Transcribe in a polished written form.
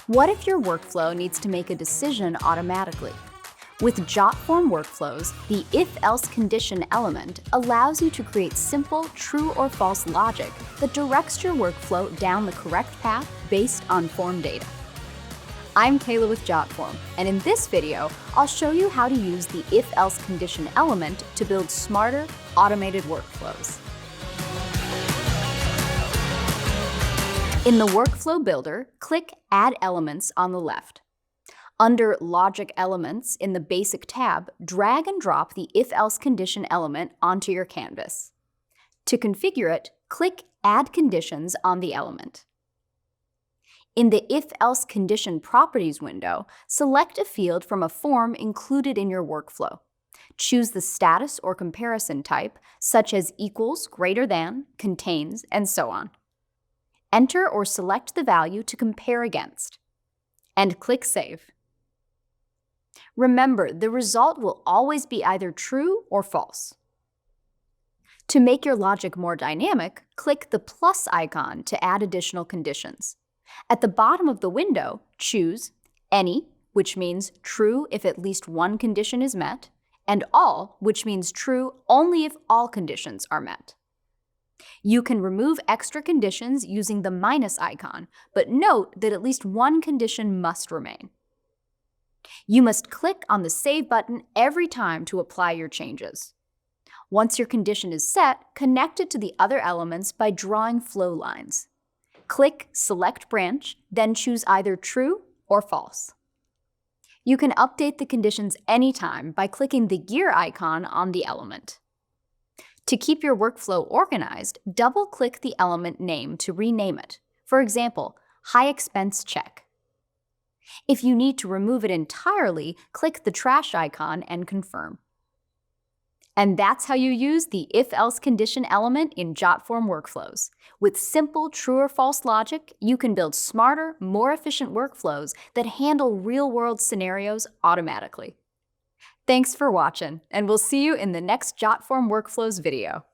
What if your workflow needs to make a decision automatically? With Jotform Workflows, the if-else condition element allows you to create simple true or false logic that directs your workflow down the correct path based on form data. I'm Kayla with Jotform, and in this video, I'll show you how to use the if-else condition element to build smarter, automated workflows. In the Workflow Builder, click Add Elements on the left. Under Logic Elements in the Basic tab, drag and drop the if-else condition element onto your canvas. To configure it, click Add Conditions on the element. In the If-Else Condition Properties window, select a field from a form included in your workflow. Choose the status or comparison type, such as equals, greater than, contains, and so on. Enter or select the value to compare against, and click Save. Remember, the result will always be either true or false. To make your logic more dynamic, click the plus icon to add additional conditions. At the bottom of the window, choose Any, which means true if at least one condition is met, and All, which means true only if all conditions are met. You can remove extra conditions using the minus icon, but note that at least one condition must remain. You must click on the Save button every time to apply your changes. Once your condition is set, connect it to the other elements by drawing flow lines. Click Select Branch, then choose either True or False. You can update the conditions anytime by clicking the gear icon on the element. To keep your workflow organized, double-click the element name to rename it. For example, High Expense Check. If you need to remove it entirely, click the trash icon and confirm. And that's how you use the if-else condition element in Jotform Workflows. With simple true or false logic, you can build smarter, more efficient workflows that handle real-world scenarios automatically. Thanks for watching, and we'll see you in the next Jotform Workflows video.